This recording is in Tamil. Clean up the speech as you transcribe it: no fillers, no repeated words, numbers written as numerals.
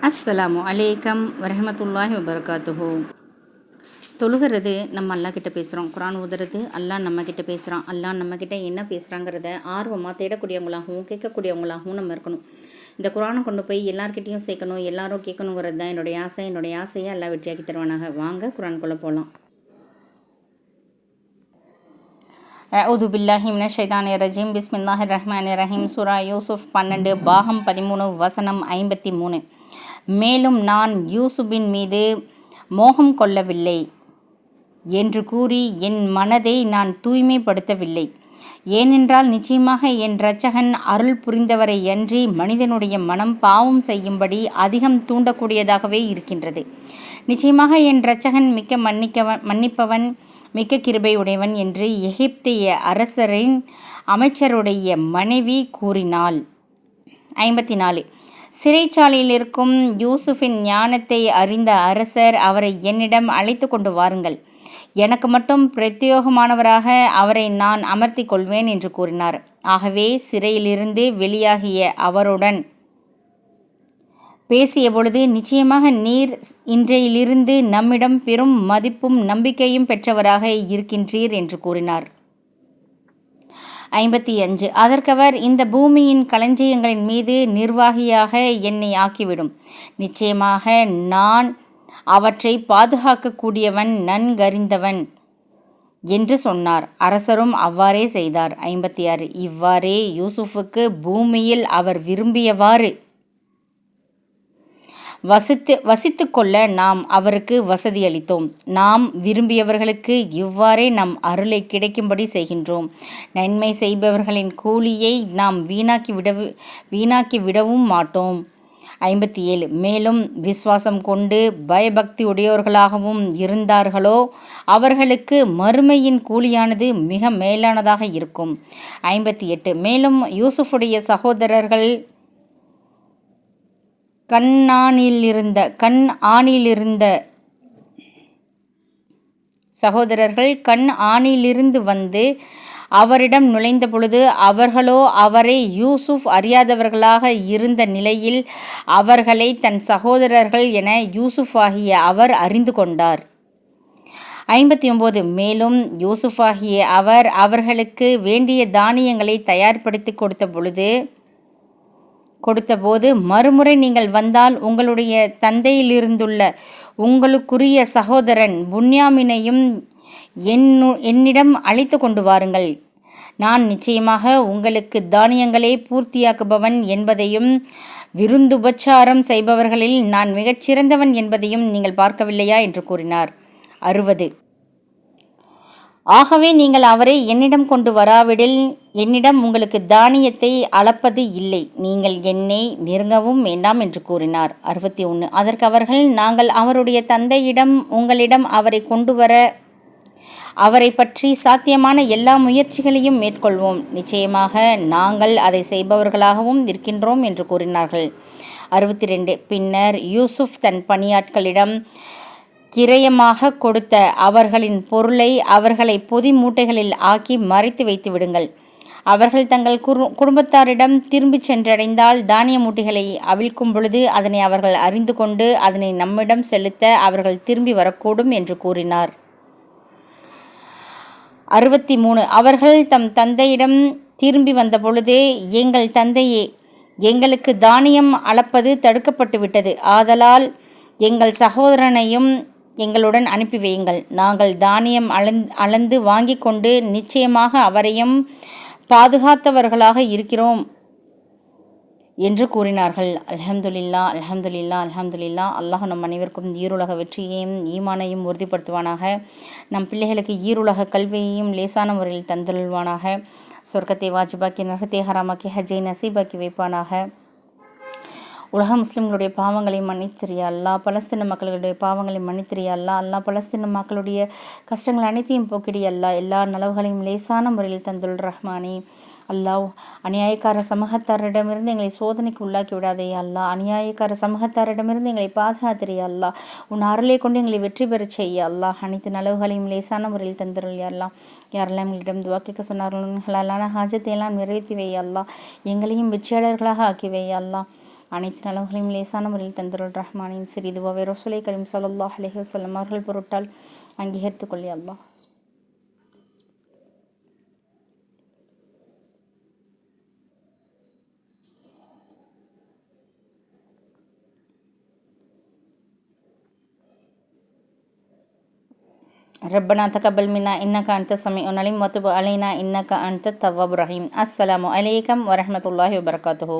அஸ்ஸலாமு அலைக்கம் வரஹமத்துல்லாஹி வபரகாத்துஹு. தொழுகிறது நம்ம அல்லா கிட்ட பேசுகிறோம். குரான் ஓதுறது அல்லாஹ் நம்மக்கிட்ட பேசுகிறான். அல்லாஹ் நம்மக்கிட்ட என்ன பேசுகிறாங்கிறத ஆர்வமாக தேடக்கூடியவங்களாகவும் கேட்கக்கூடியவங்களாகவும் நம்ம இருக்கணும். இந்த குரானை கொண்டு போய் எல்லார்கிட்டையும் சேர்க்கணும், எல்லாரும் கேட்கணுங்கிறது தான் என்னுடைய ஆசை. என்னுடைய ஆசையை எல்லாம் வெற்றியாக்கி தருவானாக. வாங்க குரானுக்குள்ளே போகலாம். அஊது பில்லாஹி மினஷ் ஷைத்தானிர் ரஜீம். பிஸ்மில்லாஹிர் ரஹ்மானிர் ரஹீம். சூரா யூசுஃப் 12 பாகம் 13 வசனம் 53. மேலும் நான் யூசுபின் மீது மோகம் கொள்ளவில்லை என்று கூறி என் மனதை நான் தூய்மைப்படுத்தவில்லை. ஏனென்றால் நிச்சயமாக என் இரட்சகன் அருள் புரிந்தவரை அன்றி மனிதனுடைய மனம் பாவம் செய்யும்படி அதிகம் தூண்டக்கூடியதாகவே இருக்கின்றது. நிச்சயமாக என் இரட்சகன் மிக்க மன்னிப்பவன் மிக்க கிருபை உடையவன் என்று எகிப்திய அரசரின் அமைச்சருடைய மனைவி கூறினாள். 54. சிறைச்சாலையில் இருக்கும் யூசுஃபின் ஞானத்தை அறிந்த அரசர் அவரை என்னிடம் அழைத்து கொண்டு வாருங்கள், எனக்கு மட்டும் பிரத்யேகமானவராக அவரை நான் அமர்த்தி கொள்வேன் என்று கூறினார். ஆகவே சிறையிலிருந்து வெளியாகிய அவருடன் பேசிய பொழுது, நிச்சயமாக நீர் இன்றையிலிருந்து நம்மிடம் பெரும் மதிப்பும் நம்பிக்கையும் பெற்றவராக இருக்கின்றீர் என்று கூறினார். 55. அதற்கவர், இந்த பூமியின் களஞ்சியங்களின் மீது நிர்வாகியாக என்னை ஆக்கிவிடும், நிச்சயமாக நான் அவற்றை பாதுகாக்கக்கூடியவன் நன்கறிந்தவன் என்று சொன்னார். அரசரும் அவ்வாறே செய்தார். 56. இவ்வாறே யூசுஃபுக்கு பூமியில் அவர் விரும்பியவாறு வசித்து கொள்ள நாம் அவருக்கு வசதி அளித்தோம். நாம் விரும்பியவர்களுக்கு இவ்வாறே நம் அருளை கிடைக்கும்படி செய்கின்றோம். நன்மை செய்பவர்களின் கூலியை நாம் வீணாக்கி விடவும் மாட்டோம். 57. மேலும் விசுவாசம் கொண்டு பயபக்தி உடையோர்களாகவும் இருந்தார்களோ அவர்களுக்கு மறுமையின் கூலியானது மிக மேலானதாக இருக்கும். 58. மேலும் யூசுஃபுடைய சகோதரர்கள் கண்ஆனிலிருந்து வந்து அவரிடம் நுழைந்த பொழுது அவர்களோ அவரை யூசுஃப் அறியாதவர்களாக இருந்த நிலையில் அவர்களை தன் சகோதரர்கள் என யூசுஃப் ஆகிய அவர் அறிந்து கொண்டார். 59. மேலும் யூசுஃப் ஆகிய அவர் அவர்களுக்கு வேண்டிய தானியங்களை தயார்படுத்தி கொடுத்தபோது, மறுமுறை நீங்கள் வந்தால் உங்களுடைய தந்தையிலிருந்துள்ள உங்களுக்குரிய சகோதரன் புன்யாமினையும் என்னிடம் அழைத்து கொண்டு வாருங்கள், நான் நிச்சயமாக உங்களுக்கு தானியங்களை பூர்த்தியாக்குபவன் என்பதையும் விருந்துபச்சாரம் செய்பவர்களில் நான் மிகச்சிறந்தவன் என்பதையும் நீங்கள் பார்க்கவில்லையா என்று கூறினார். 60. ஆகவே நீங்கள் அவரை என்னிடம் கொண்டு வராவிடில் என்னிடம் உங்களுக்கு தானியத்தை அளப்பது இல்லை, நீங்கள் என்னை நெருங்கவும் வேண்டாம் என்று கூறினார். 61. அதற்கு அவர்கள், நாங்கள் அவருடைய தந்தையிடம் உங்களிடம் அவரை கொண்டு வர அவரை பற்றி சாத்தியமான எல்லா முயற்சிகளையும் மேற்கொள்வோம், நிச்சயமாக நாங்கள் அதை செய்பவர்களாகவும் இருக்கின்றோம் என்று கூறினார்கள். 62. பின்னர் யூசுஃப் தன் பணியாட்களிடம் கிரயமாக கொடுத்த அவர்களின் பொருளை அவர்களை பொதி மூட்டைகளில் ஆக்கி மறைத்து வைத்து விடுங்கள். அவர்கள் தங்கள் குடும்பத்தாரிடம் திரும்பி சென்றடைந்தால் தானிய மூட்டைகளை அவிழ்க்கும் பொழுது அதனை அவர்கள் அறிந்து கொண்டு அதனை நம்மிடம் செலுத்த அவர்கள் திரும்பி வரக்கூடும் என்று கூறினார். 63. அவர்கள் தம் தந்தையிடம் திரும்பி வந்த பொழுது, எங்கள் தந்தையே, எங்களுக்கு தானியம் அளப்பது தடுக்கப்பட்டு விட்டது, ஆதலால் எங்கள் சகோதரனையும் எங்களுடன் அனுப்பி வையுங்கள், நாங்கள் தானியம் அளந்து வாங்கி கொண்டு நிச்சயமாக அவரையும் பாதுகாத்தவர்களாக இருக்கிறோம் என்று கூறினார்கள். அல்ஹம்துலில்லா அல்ஹம்துலில்லா அல்ஹம்துலில்லா. அல்லாஹ் நம் அனைவருக்கும் ஈருலக வெற்றியையும் ஈமானையும் உறுதிப்படுத்துவானாக. நம் பிள்ளைகளுக்கு ஈருலக கல்வியையும் லேசான முறையில் தந்தருள்வானாக. சொர்க்கத்தை வாஜிபாக்கி நரகத்தை ஹராமாக்கி ஹஜ்ஜை நசீபாக்கி வைப்பானாக. உலக முஸ்லிம்களுடைய பாவங்களை மன்னித்திரியா அல்லா, பலஸ்தீன மக்களுடைய பாவங்களை மன்னித்திரியா அல்லா, பலஸ்தீன மக்களுடைய கஷ்டங்கள் அனைத்தையும் போக்கிடிய அல்லா, எல்லா நலவுகளையும் லேசான முறையில் தந்துள் ரஹ்மானே. அல்லாஹ், அநியாயக்கார சமூகத்தாரிடமிருந்து எங்களை சோதனைக்கு உள்ளாக்கி விடாதே அல்லா, அநியாயக்கார சமூகத்தாரிடமிருந்து எங்களை பாதுகாத்திரியா அல்லா, உன் அருளை கொண்டு எங்களை வெற்றி பெறச் செய்ய அல்லா, அனைத்து நலவுகளையும் லேசான முறையில் தந்துருள் அல்லா. யாரெல்லாம் எங்களிடம் துவா கேட்க சொன்னார்கள் ஹலாலான ஹாஜத்தை எல்லாம் நிறைவேற்றி வை அல்லா, எங்களையும் வெற்றியாளர்களாக ஆக்கி வை அல்லா. அனைத்து நலவுகளையும் லேசான முறையில் தந்தருள் ரஹ்மானின் சிறிதுவாவை ரசூலை கரீம் ஸல்லல்லாஹு அலைஹி வஸல்லம் அவர்கள் பொருட்டால் அங்கீகரித்துக் கொள்ளி அல்லாஹ். ربنا تقبل منا إنك أنت السميع العليم وتب علينا إنك أنت التواب الرحيم. السلام عليكم ورحمة الله وبركاته.